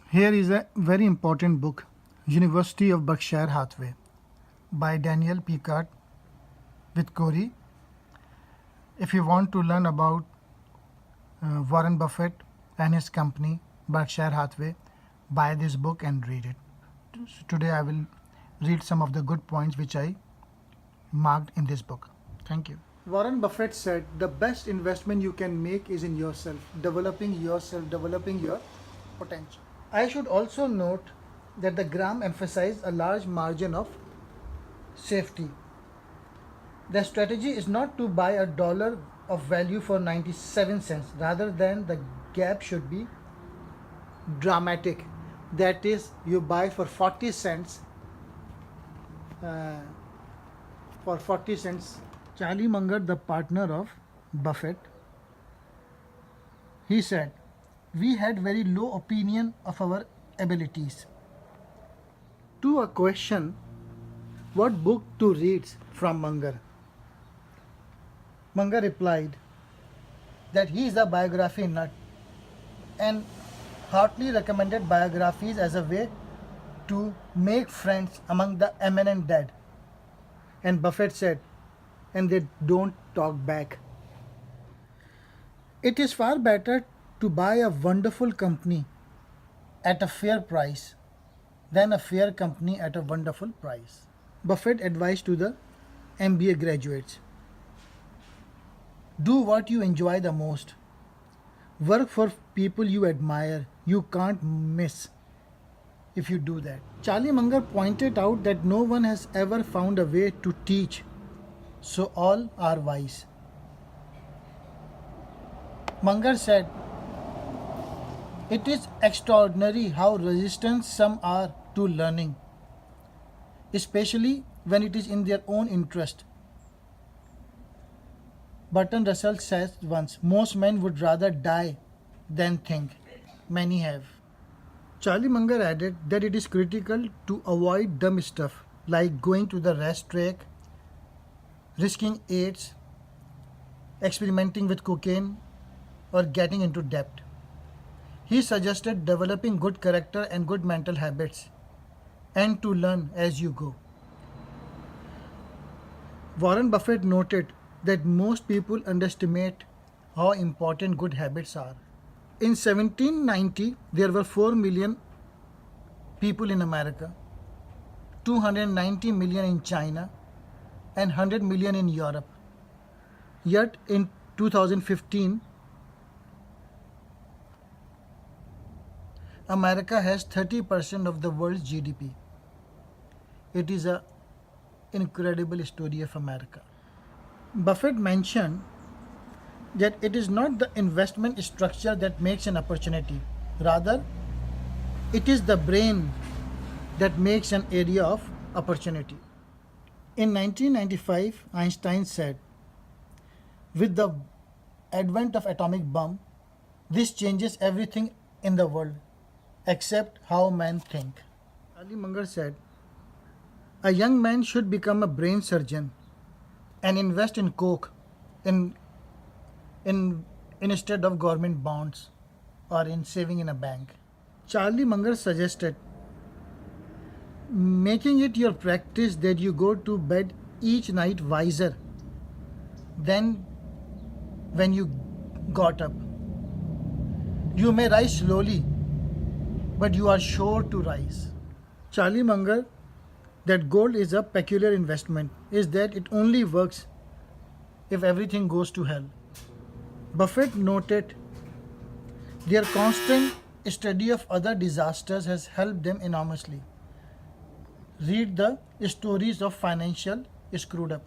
Here is a very important book, University of Berkshire Hathaway, by Daniel Picard with Corey. If you want to learn about Warren Buffett and his company, Berkshire Hathaway, buy this book and read it. So today I will read some of the good points which I marked in this book. Thank you. Warren Buffett said the best investment you can make is in yourself, developing your potential. I should also note that the Graham emphasized a large margin of safety. The strategy is not to buy a dollar of value for 97 cents, rather than the gap should be dramatic. That is, you buy for 40 cents. Charlie Munger, the partner of Buffett, he said, "We had very low opinion of our abilities." To a question, what book to read from Munger, Munger replied that he is a biography nut and heartily recommended biographies as a way to make friends among the eminent dead. And Buffett said, and they don't talk back. It is far better to buy a wonderful company at a fair price than a fair company at a wonderful price. Buffett advised to the MBA graduates: do what you enjoy the most. Work for people you admire. You can't miss if you do that. Charlie Munger pointed out that no one has ever found a way to teach, so all are wise. Munger said, "It is extraordinary how resistant some are to learning, especially when it is in their own interest." Bertrand Russell said once, "Most men would rather die than think." Many have. Charlie Munger added that it is critical to avoid dumb stuff like going to the racetrack, risking AIDS, experimenting with cocaine, or getting into debt. He suggested developing good character and good mental habits, and to learn as you go. Warren Buffett noted that most people underestimate how important good habits are. In 1790, there were 4 million people in America, 290 million in China, and 100 million in Europe. Yet in 2015, America has 30% of the world's GDP. It is an incredible story of America. Buffett mentioned that it is not the investment structure that makes an opportunity. Rather, it is the brain that makes an area of opportunity. In 1995, Einstein said, "With the advent of atomic bomb, this changes everything in the world, except how men think." Charlie Munger said, "A young man should become a brain surgeon and invest in coke instead of government bonds or in saving in a bank." Charlie Munger suggested making it your practice that you go to bed each night wiser than when you got up. You may rise slowly, but you are sure to rise. Charlie Munger, that gold is a peculiar investment, is that it only works if everything goes to hell. Buffett noted their constant study of other disasters has helped them enormously. Read the stories of financial screwed up.